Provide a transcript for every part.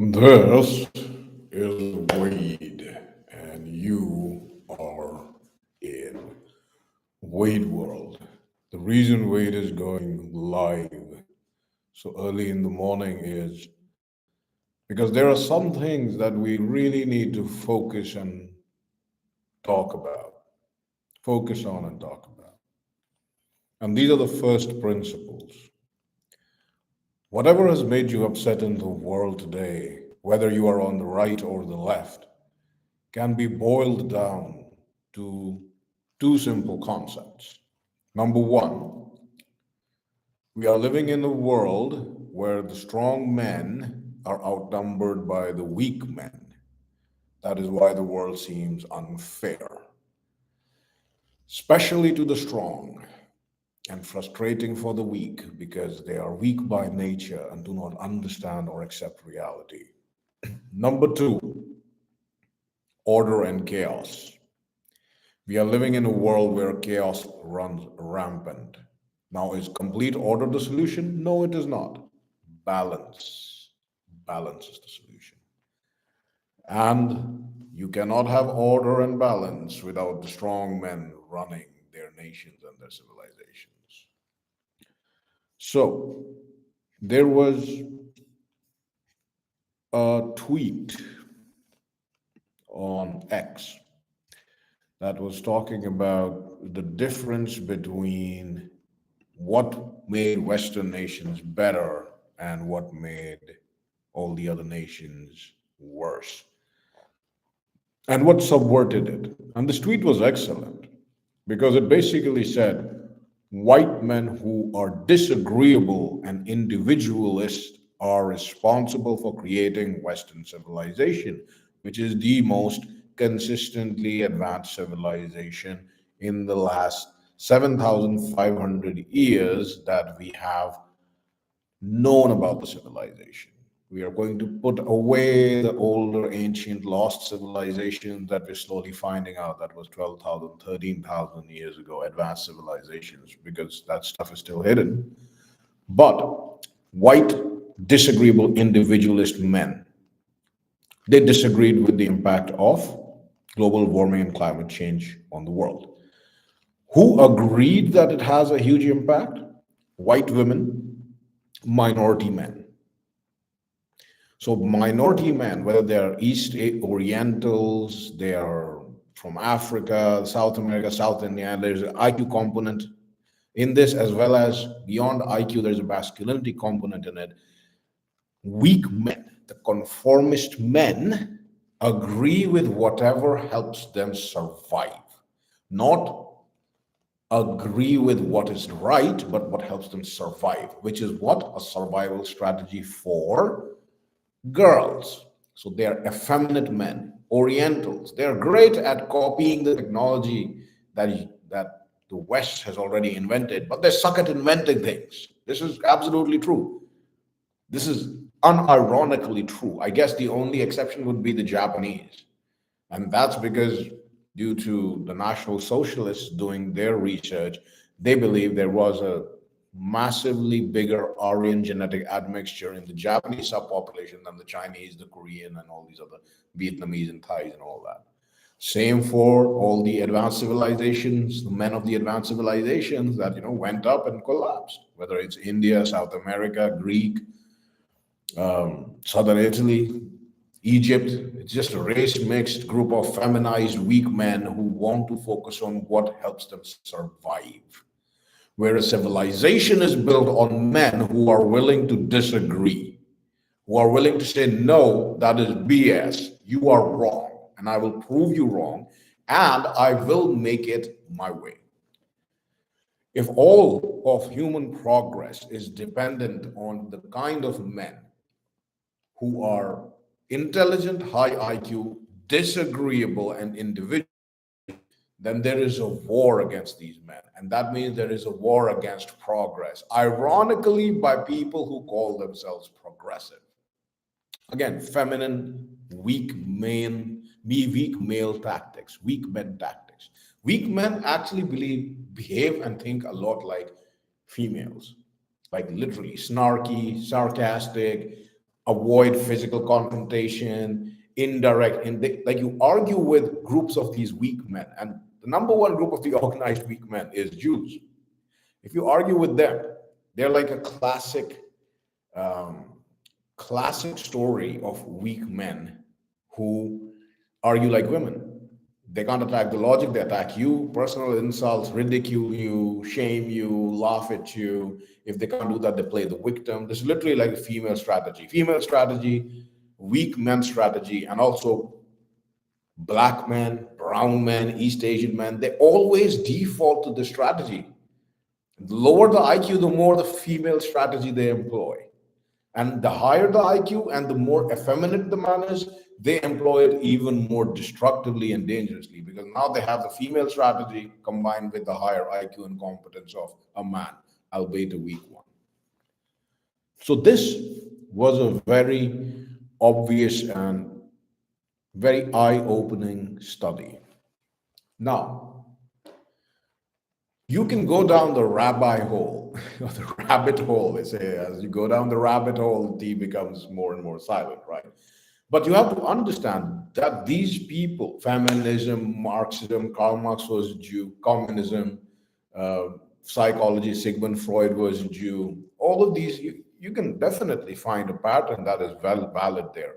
This is Wade, and you are in Wade World. The reason Wade is going live so early in the morning is because there are some things that we really need to focus and talk about, focus on and talk about. And these are the first principles. Whatever has made you upset in the world today, whether you are on the right or the left, can be boiled down to two simple concepts. Number one, we are living in a world where the strong men are outnumbered by the weak men. That is why the world seems unfair, especially to the strong, and frustrating for the weak because they are weak by nature and do not understand or accept reality. Number two, order and chaos. We are living in a world where chaos runs rampant. Now, is complete order the solution? No, it is not. Balance. Balance is the solution. And you cannot have order and balance without the strong men running their nations and their civilizations. So, there was a tweet on X that was talking about the difference between what made Western nations better and what made all the other nations worse, and what subverted it. And this tweet was excellent because it basically said white men who are disagreeable and individualist are responsible for creating Western civilization, which is the most consistently advanced civilization in the last 7,500 years that we have known about the civilization. We are going to put away the older, ancient, lost civilizations that we're slowly finding out that was 12,000, 13,000 years ago, advanced civilizations, because that stuff is still hidden. But white, disagreeable, individualist men, they disagreed with the impact of global warming and climate change on the world. Who agreed that it has a huge impact? White women, minority men. So minority men, whether they're East Orientals, they are from Africa, South America, South India, there's an IQ component in this, as well as beyond IQ, there's a masculinity component in it. Weak men, the conformist men, agree with whatever helps them survive, not agree with what is right, but what helps them survive, which is what? A survival strategy for girls. So they are effeminate men, Orientals. They're great at copying the technology that the West has already invented, but they suck at inventing things. This is absolutely true. This is unironically true. I guess the only exception would be the Japanese. And that's because, due to the National Socialists doing their research, they believe there was a massively bigger Aryan genetic admixture in the Japanese subpopulation than the Chinese, the Korean, and all these other Vietnamese and Thais and all that. Same for all the advanced civilizations, the men of the advanced civilizations that went up and collapsed, whether it's India, South America, Greek, Southern Italy, Egypt. It's just a race mixed group of feminized, weak men who want to focus on what helps them survive. Whereas civilization is built on men who are willing to disagree, who are willing to say, no, that is BS. You are wrong, and I will prove you wrong, and I will make it my way. If all of human progress is dependent on the kind of men who are intelligent, high IQ, disagreeable, and individual, then there is a war against these men. And that means there is a war against progress, ironically, by people who call themselves progressive. Again, feminine, weak male tactics, weak men tactics. Weak men actually behave and think a lot like females, like literally snarky, sarcastic, avoid physical confrontation, indirect, like you argue with groups of these weak men. And the number one group of the organized weak men is Jews. If you argue with them, they're like a um, classic story of weak men who argue like women. They can't attack the logic, they attack you, personal insults, ridicule you, shame you, laugh at you. If they can't do that, they play the victim. This is literally like a female strategy, weak men strategy, and also black men, brown men, East Asian men. They always default to the strategy. The lower the IQ, the more the female strategy they employ. And the higher the IQ and the more effeminate the man is, they employ it even more destructively and dangerously, because now they have the female strategy combined with the higher IQ and competence of a man, albeit a weak one. So this was a very obvious and very eye-opening study. Now, you can go down the rabbi hole, or the rabbit hole. They say as you go down the rabbit hole, the tea becomes more and more silent, right? But you have to understand that these people, feminism, Marxism, Karl Marx was a Jew, communism, psychology, Sigmund Freud was a Jew, all of these, you can definitely find a pattern that is valid there.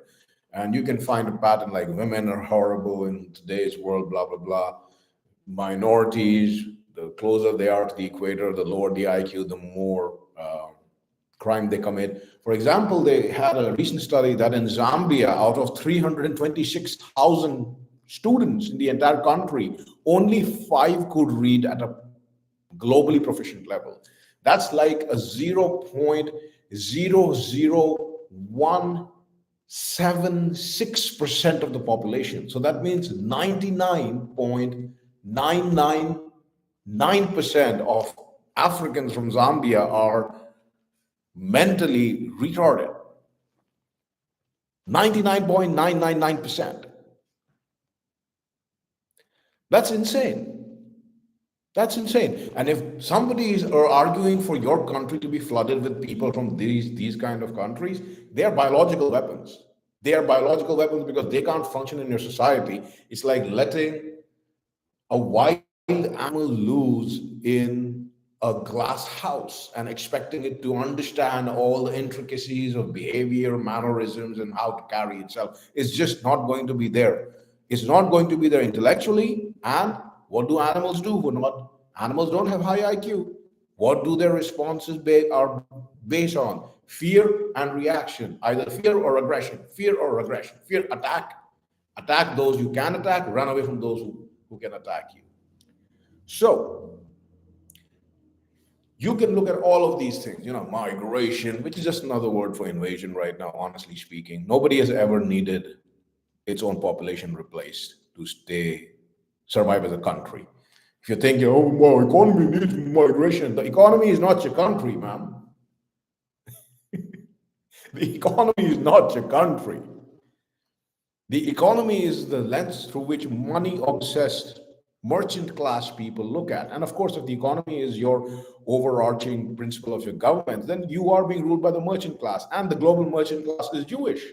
And you can find a pattern like women are horrible in today's world, blah, blah, blah. Minorities, the closer they are to the equator, the lower the IQ, the more crime they commit. For example, they had a recent study that in Zambia, out of 326,000 students in the entire country, only 5 could read at a globally proficient level. That's like a 0.000176% of the population. So that means 99.999% of Africans from Zambia are mentally retarded. 99.999%. That's insane. That's insane. And if somebody is arguing for your country to be flooded with people from these kind of countries, they are biological weapons. They are biological weapons because they can't function in your society. It's like letting a wild animal loose in a glass house and expecting it to understand all the intricacies of behavior, mannerisms, and how to carry itself. It's just not going to be there. It's not going to be there intellectually. And what do animals do? Animals don't have high IQ. What do their responses are based on? Fear and reaction, either fear or aggression, fear or aggression, fear, attack those you can attack, run away from those who can attack you. So you can look at all of these things, migration, which is just another word for invasion right now, honestly speaking. Nobody has ever needed its own population replaced to survive as a country. If you're thinking, oh, well, economy needs migration, the economy is not your country, man. The economy is not your country. The economy is the lens through which money-obsessed merchant class people look at. And of course, if the economy is your overarching principle of your government, then you are being ruled by the merchant class. And the global merchant class is Jewish.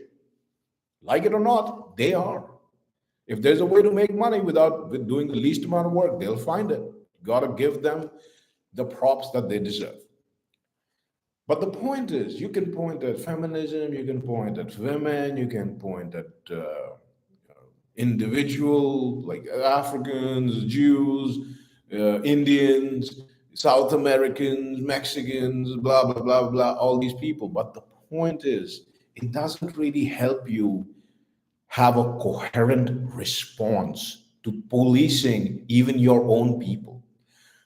Like it or not, they are. If there's a way to make money with doing the least amount of work, they'll find it. You got to give them the props that they deserve. But the point is, you can point at feminism, you can point at women, you can point at individual, like Africans, Jews, Indians, South Americans, Mexicans, blah, blah, blah, blah, all these people. But the point is, it doesn't really help you have a coherent response to policing even your own people.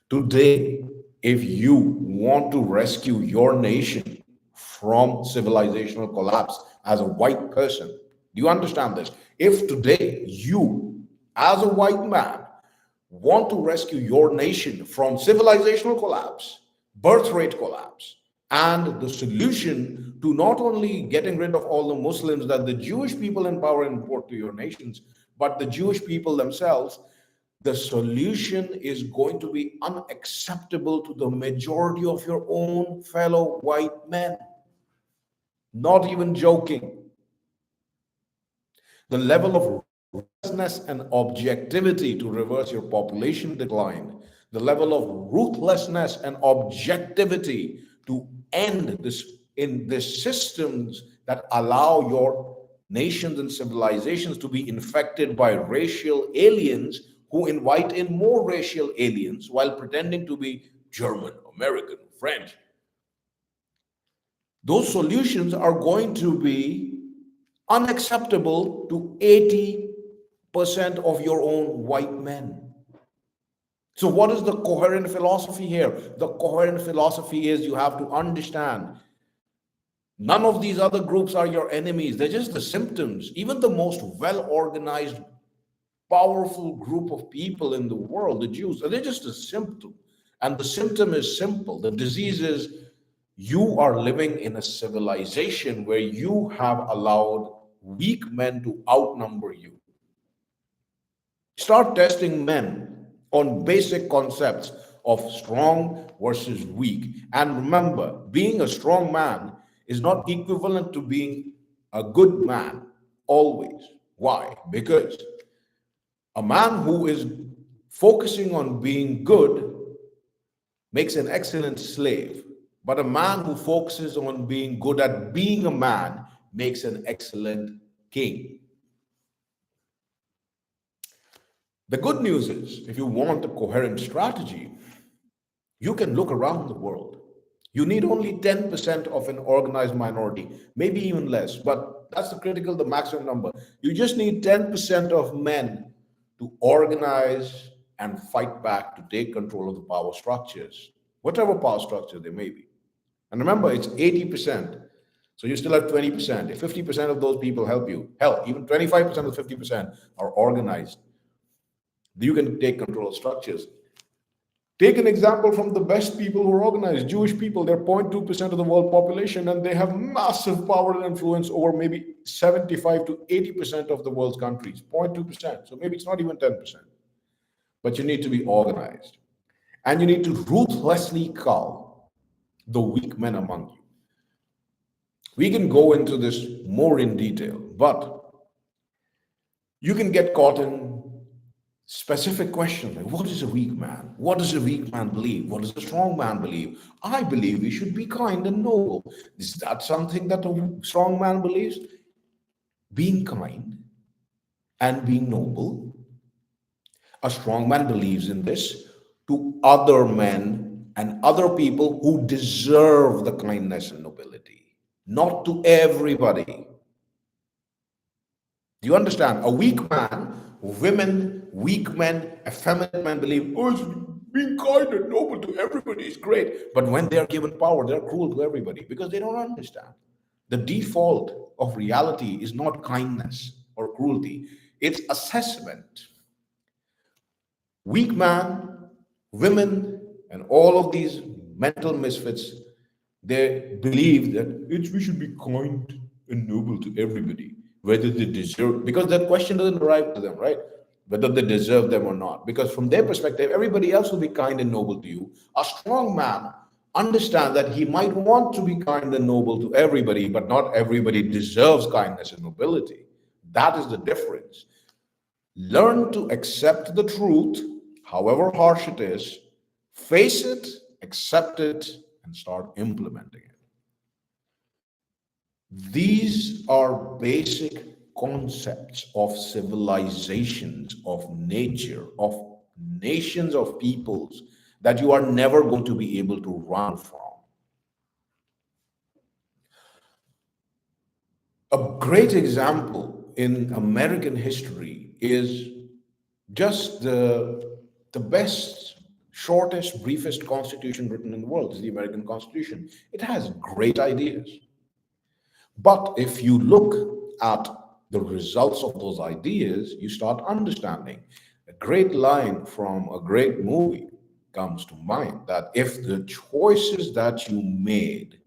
Today, if you want to rescue your nation from civilizational collapse as a white person, do you understand this? If today you, as a white man, want to rescue your nation from civilizational collapse, birth rate collapse, and the solution to not only getting rid of all the Muslims that the Jewish people in power import to your nations, but the Jewish people themselves, the solution is going to be unacceptable to the majority of your own fellow white men. Not even joking. The level of ruthlessness and objectivity to reverse your population decline, the level of ruthlessness and objectivity to end this in the systems that allow your nations and civilizations to be infected by racial aliens who invite in more racial aliens while pretending to be German, American, French. Those solutions are going to be unacceptable to 80% of your own white men. So, what is the coherent philosophy here? The coherent philosophy is you have to understand none of these other groups are your enemies. They're just the symptoms. Even the most well organized, powerful group of people in the world, the Jews, they're just a symptom. And the symptom is simple. The disease is you are living in a civilization where you have allowed weak men to outnumber you. Start testing men on basic concepts of strong versus weak. And remember, being a strong man is not equivalent to being a good man always. Why? Because a man who is focusing on being good makes an excellent slave. But a man who focuses on being good at being a man makes an excellent king. The good news is, if you want a coherent strategy, you can look around the world. You need only 10% of an organized minority, maybe even less, but that's the maximum number. You just need 10% of men to organize and fight back to take control of the power structures, whatever power structure they may be. And remember, it's 80%. So you still have 20%. If 50% of those people help you, hell, even 25% of 50% are organized, you can take control of structures. Take an example from the best people who are organized, Jewish people. They're 0.2% of the world population, and they have massive power and influence over maybe 75 to 80% of the world's countries. 0.2%. So maybe it's not even 10%. But you need to be organized. And you need to ruthlessly cull the weak men among you. We can go into this more in detail, but you can get caught in specific questions like, what is a weak man? What does a weak man believe? What does a strong man believe? I believe we should be kind and noble. Is that something that a strong man believes? Being kind and being noble. A strong man believes in this to other men and other people who deserve the kindness and nobility, not to everybody. Do you understand? A weak man, women, weak men, effeminate men believe, oh, being kind and noble to everybody is great. But when they're given power, they're cruel to everybody because they don't understand. The default of reality is not kindness or cruelty, it's assessment. Weak man, women, and all of these mental misfits, they believe that we should be kind and noble to everybody, whether they deserve, because that question doesn't arrive to them, right? Whether they deserve them or not. Because from their perspective, everybody else will be kind and noble to you. A strong man understands that he might want to be kind and noble to everybody, but not everybody deserves kindness and nobility. That is the difference. Learn to accept the truth, however harsh it is, face it, accept it, and start implementing it. These are basic concepts of civilizations, of nature, of nations, of peoples that you are never going to be able to run from. A great example in American history is just the best, shortest, briefest constitution written in the world is the American Constitution. It has great ideas. But if you look at the results of those ideas, you start understanding. A great line from a great movie comes to mind that if the choices that you made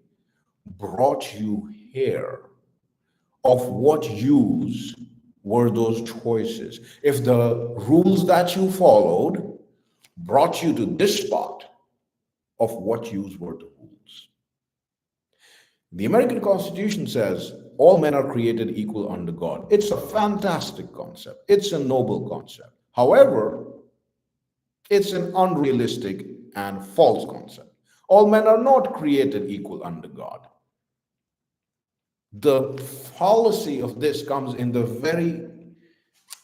brought you here, of what use were those choices? If the rules that you followed brought you to this spot, of what use were the rules? The American Constitution says all men are created equal under God. It's a fantastic concept, it's a noble concept. However, it's an unrealistic and false concept. All men are not created equal under God. The fallacy of this comes in the very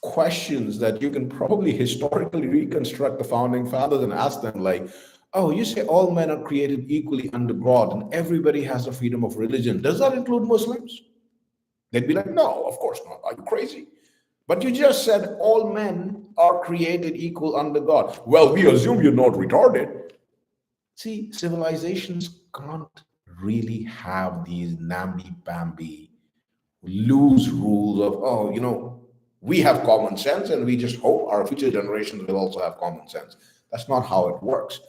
questions that you can probably historically reconstruct the founding fathers and ask them, like, oh, you say all men are created equally under God and everybody has the freedom of religion. Does that include Muslims? They'd be like, no, of course not. Are you crazy? But you just said all men are created equal under God. Well, we assume you're not retarded. See, civilizations can't really have these namby-pamby loose rules of, oh, we have common sense and we just hope our future generations will also have common sense. That's not how it works.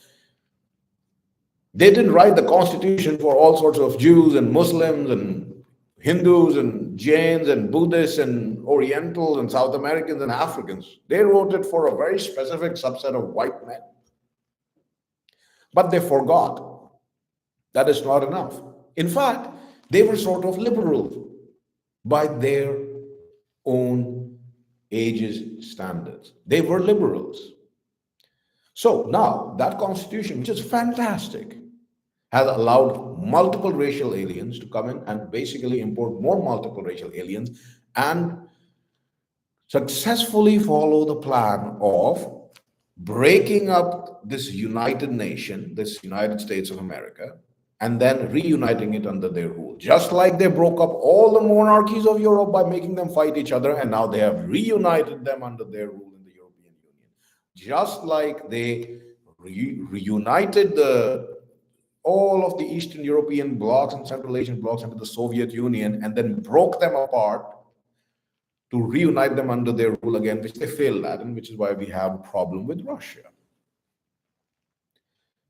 They didn't write the Constitution for all sorts of Jews and Muslims and Hindus and Jains and Buddhists and Orientals and South Americans and Africans. They wrote it for a very specific subset of white men. But they forgot that is not enough. In fact, they were sort of liberal by their own age's standards. They were liberals. So now that constitution, which is fantastic, has allowed multiple racial aliens to come in and basically import more multiple racial aliens and successfully follow the plan of breaking up this united nation, this United States of America, and then reuniting it under their rule. Just like they broke up all the monarchies of Europe by making them fight each other, and now they have reunited them under their rule in the European Union. Just like they reunited all of the Eastern European blocs and Central Asian blocs into the Soviet Union and then broke them apart to reunite them under their rule again, which they failed at, and which is why we have a problem with Russia.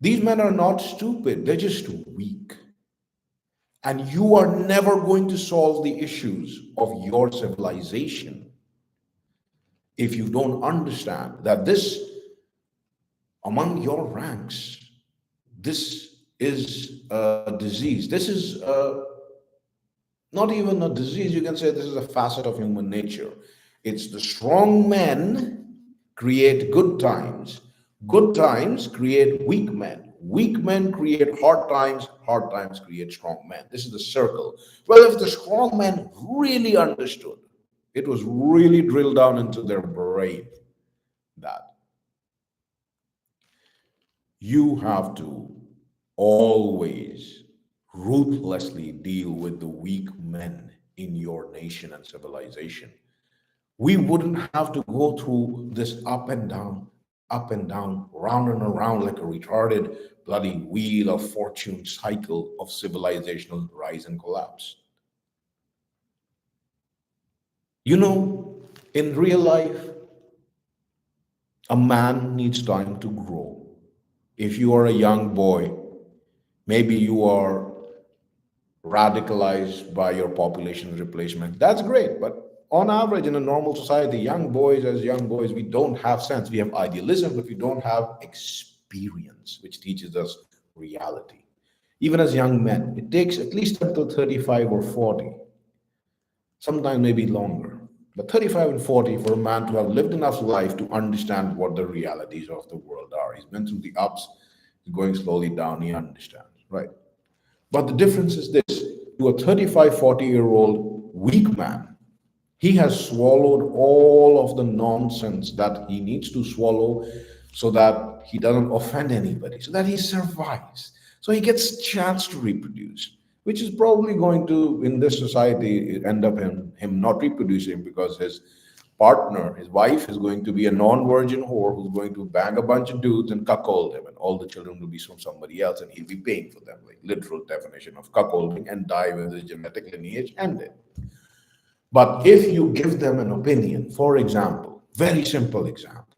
These men are not stupid, they're just weak. And you are never going to solve the issues of your civilization if you don't understand that this, among your ranks, this is a disease. This is not even a disease, you can say this is a facet of human nature. It's the strong men create good times. Good times create weak men. Weak men create hard times create strong men. This is the circle. Well, if the strong men really understood, it was really drilled down into their brain that you have to always ruthlessly deal with the weak men in your nation and civilization, we wouldn't have to go through this up and down, round and around like a retarded bloody wheel of fortune cycle of civilizational rise and collapse. In real life, a man needs time to grow. If you are a young boy, maybe you are radicalized by your population replacement. That's great, but on average, in a normal society, young boys, we don't have sense. We have idealism, but we don't have experience, which teaches us reality. Even as young men, it takes at least until 35 or 40, sometimes maybe longer, but 35 and 40 for a man to have lived enough life to understand what the realities of the world are. He's been through the ups, he's going slowly down, he understands, right? But the difference is this: to a 35, 40-year-old weak man, he has swallowed all of the nonsense that he needs to swallow so that he doesn't offend anybody, so that he survives, so he gets a chance to reproduce, which is probably going to, in this society, end up in him not reproducing because his partner, his wife, is going to be a non-virgin whore who's going to bang a bunch of dudes and cuckold them, and all the children will be from somebody else, and he'll be paying for them, like literal definition of cuckolding, and die with his genetic lineage ended. But if you give them an opinion, for example, very simple example,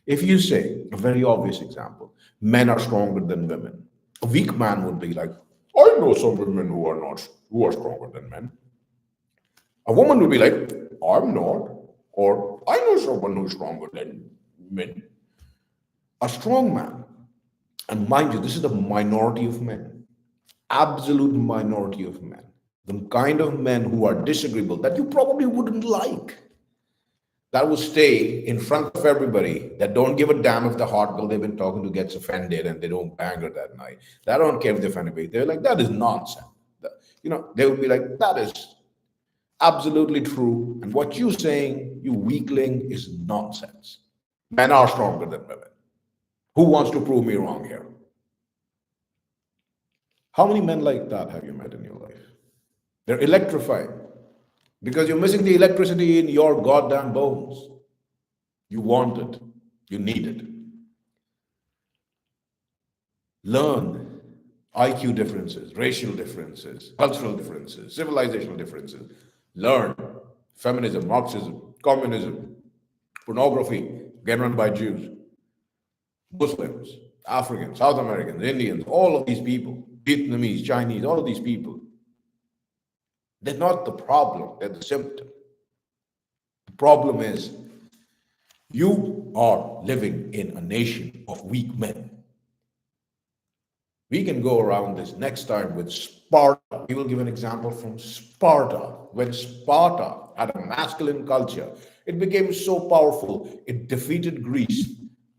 if you say, a very obvious example, men are stronger than women, a weak man would be like, I know some women who are stronger than men. A woman would be like, I'm not. Or I know someone who's stronger than men. A strong man, and mind you, this is the minority of men. absolute minority of men, the kind of men who are disagreeable, that you probably wouldn't like, that will stay in front of everybody, that don't give a damn if the hot girl they've been talking to gets offended and they don't bang her that night. They don't care if they offend anybody. They're like, that is nonsense. They would be like, that is absolutely true. And what you're saying, you weakling, is nonsense. Men are stronger than women. Who wants to prove me wrong here? How many men like that have you met in your life? They're electrified because you're missing the electricity in your goddamn bones. You want it. You need it. Learn IQ differences, racial differences, cultural differences, civilizational differences. Learn feminism, Marxism, communism, pornography, again run by Jews, Muslims, Africans, South Americans, Indians, all of these people, Vietnamese, Chinese, all of these people. They're not the problem, they're the symptom. The problem is you are living in a nation of weak men. We can go around this next time with Sparta. We will give an example from Sparta. When Sparta had a masculine culture, it became so powerful, it defeated Greece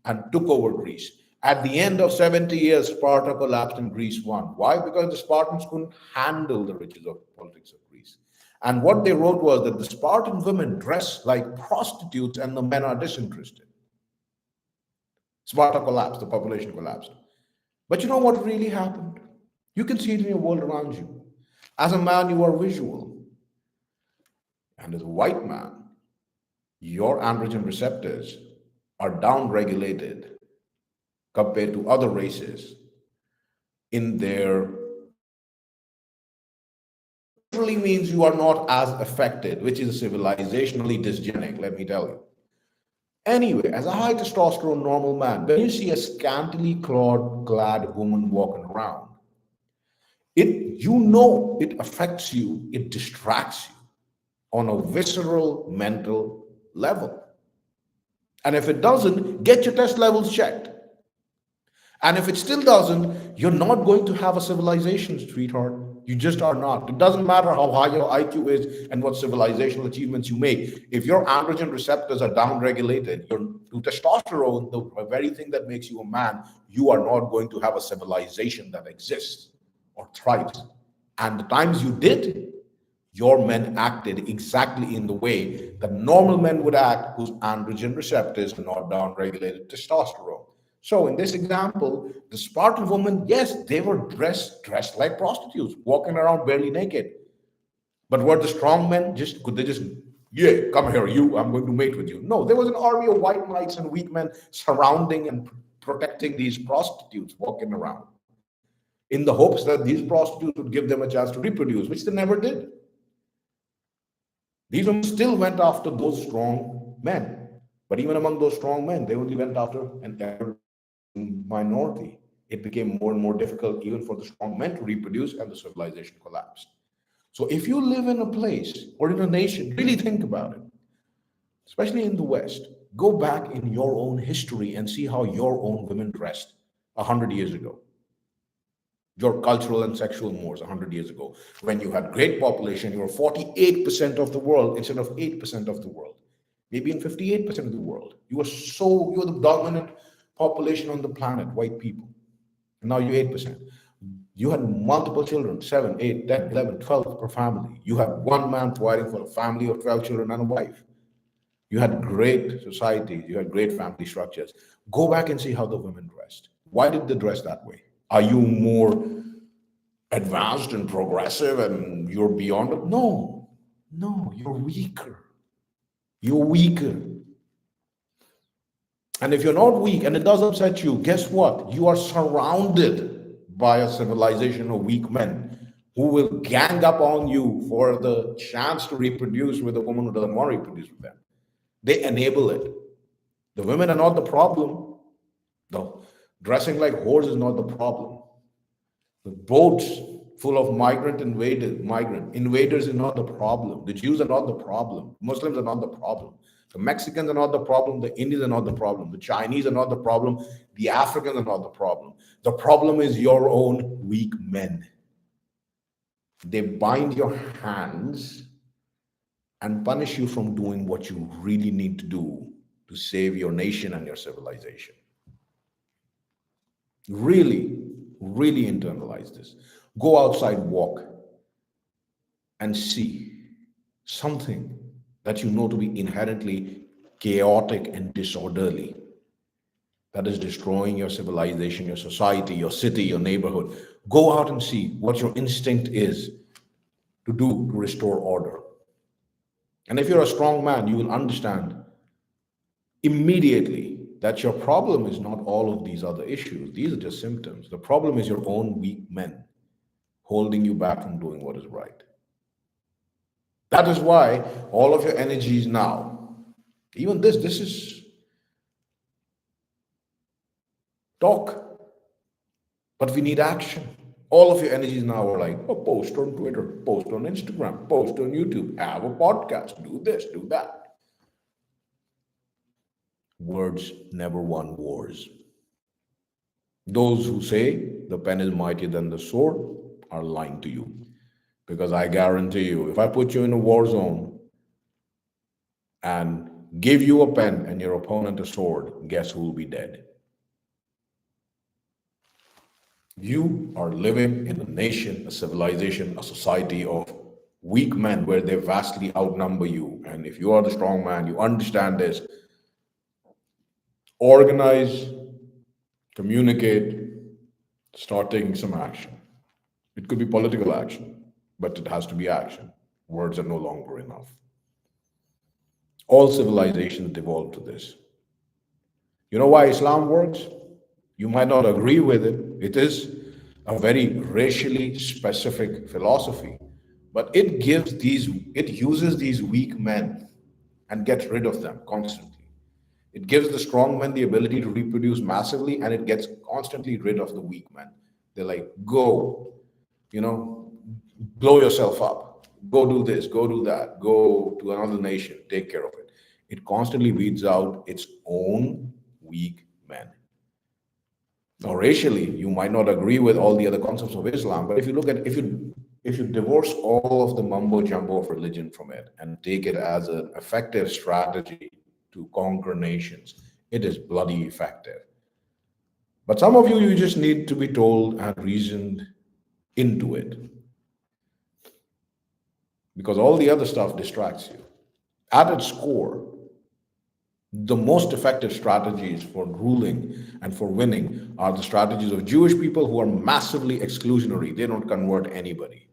and took over Greece. At the end of 70 years, Sparta collapsed and Greece won. Why? Because the Spartans couldn't handle the riches of politics of Greece. And what they wrote was that the Spartan women dress like prostitutes and the men are disinterested. Sparta collapsed, the population collapsed. But you know what really happened? You can see it in your world around you. As a man, you are visual. And as a white man, your androgen receptors are downregulated compared to other races in their literally means you are not as affected, which is civilizationally dysgenic, let me tell you. Anyway, as a high testosterone normal man, when you see a scantily clad woman walking around, it affects you, it distracts you on a visceral mental level. And if it doesn't, get your test levels checked. And if it still doesn't, you're not going to have a civilization, sweetheart. You just are not. It doesn't matter how high your IQ is and what civilizational achievements you make. If your androgen receptors are downregulated, to testosterone, the very thing that makes you a man, you are not going to have a civilization that exists or thrives. And the times you did, your men acted exactly in the way that normal men would act whose androgen receptors are not downregulated testosterone. So in this example, the Spartan women, yes, they were dressed like prostitutes, walking around barely naked. But were the strong men could they just, yeah, come here, I'm going to mate with you? No, there was an army of white knights and weak men surrounding and protecting these prostitutes walking around in the hopes that these prostitutes would give them a chance to reproduce, which they never did. These women still went after those strong men. But even among those strong men, they only went after an minority. It became more and more difficult even for the strong men to reproduce, and the civilization collapsed. So if you live in a place or in a nation, really think about it, especially in the West, go back in your own history and see how your own women dressed 100 years ago. Your cultural and sexual mores 100 years ago, when you had great population, you were 48% of the world instead of 8% of the world, maybe in 58% of the world. You were the dominant population on the planet, white people. And now you're 8%. You had multiple children, 7, 8, 10, 11, 12 per family. You had one man providing for a family of 12 children and a wife. You had great societies. You had great family structures. Go back and see how the women dressed. Why did they dress that way? Are you more advanced and progressive and you're beyond it? No, you're weaker. You're weaker. And if you're not weak and it does upset you, guess what? You are surrounded by a civilization of weak men who will gang up on you for the chance to reproduce with a woman who doesn't want to reproduce with them. They enable it. The women are not the problem. No, dressing like whores is not the problem. The boats full of invaders is not the problem. The Jews are not the problem. Muslims are not the problem. The Mexicans are not the problem. The Indians are not the problem. The Chinese are not the problem. The Africans are not the problem. The problem is your own weak men. They bind your hands and punish you from doing what you really need to do to save your nation and your civilization. Really, really internalize this. Go outside, walk, and see something that you know to be inherently chaotic and disorderly, that is destroying your civilization, your society, your city, your neighborhood. Go out and see what your instinct is to do to restore order. And if you're a strong man, you will understand immediately that your problem is not all of these other issues. These are just symptoms. The problem is your own weak men holding you back from doing what is right. That is why all of your energies now, even this is talk, but we need action. All of your energies now are like, oh, post on Twitter, post on Instagram, post on YouTube, have a podcast, do this, do that. Words never won wars. Those who say the pen is mightier than the sword are lying to you. Because I guarantee you, if I put you in a war zone and give you a pen and your opponent a sword, guess who will be dead? You are living in a nation, a civilization, a society of weak men where they vastly outnumber you. And if you are the strong man, you understand this. Organize, communicate, start taking some action. It could be political action, but it has to be action. Words are no longer enough. All civilizations devolved to this. You know why Islam works? You might not agree with it. It is a very racially specific philosophy, but it uses these weak men and gets rid of them constantly. It gives the strong men the ability to reproduce massively, and it gets constantly rid of the weak men. They're like, go, you know, blow yourself up, go do this, go do that, go to another nation, take care of it. It constantly weeds out its own weak men. Now, racially, you might not agree with all the other concepts of Islam, but if you divorce all of the mumbo jumbo of religion from it and take it as an effective strategy to conquer nations, it is bloody effective. But some of you just need to be told and reasoned into it because all the other stuff distracts you. At its core, the most effective strategies for ruling and for winning are the strategies of Jewish people who are massively exclusionary. They don't convert anybody.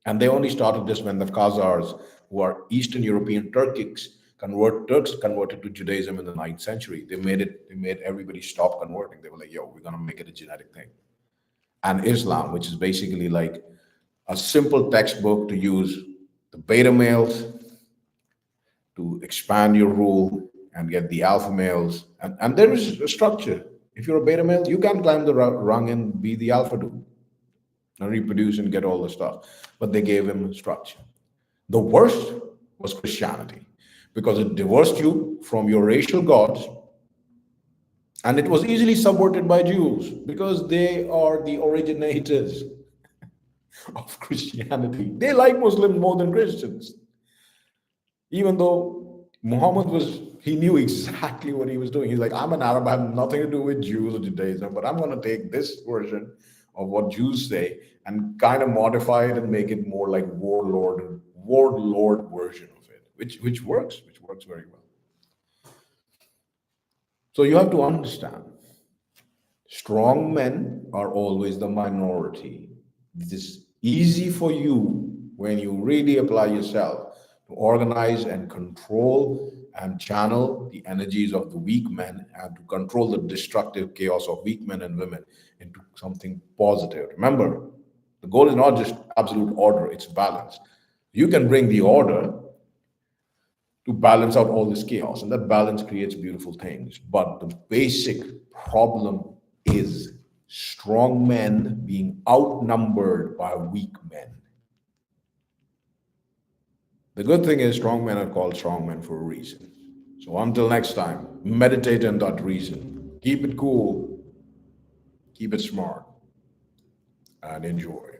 And they only started this when the Khazars, who are Eastern European Turks converted to Judaism in the 9th century. They made everybody stop converting. They were like, yo, we're gonna make it a genetic thing. And Islam, which is basically like a simple textbook to use the beta males to expand your rule and get the alpha males. And there is a structure. If you're a beta male, you can climb the rung and be the alpha dude and reproduce and get all the stuff. But they gave him structure. The worst was Christianity because it divorced you from your racial gods, and it was easily subverted by Jews because they are the originators of Christianity. They like Muslims more than Christians. Even though he knew exactly what he was doing. He's like, I'm an Arab, I have nothing to do with Jews or Judaism, but I'm going to take this version of what Jews say and kind of modify it and make it more like warlord version of it, which works very well. So you have to understand, strong men are always the minority. It is easy for you when you really apply yourself to organize and control and channel the energies of the weak men and to control the destructive chaos of weak men and women into something positive. Remember, the goal is not just absolute order, it's balance. You can bring the order to balance out all this chaos, and that balance creates beautiful things. But the basic problem is strong men being outnumbered by weak men. The good thing is strong men are called strong men for a reason. So until next time, meditate on that reason. Keep it cool, keep it smart, and enjoy.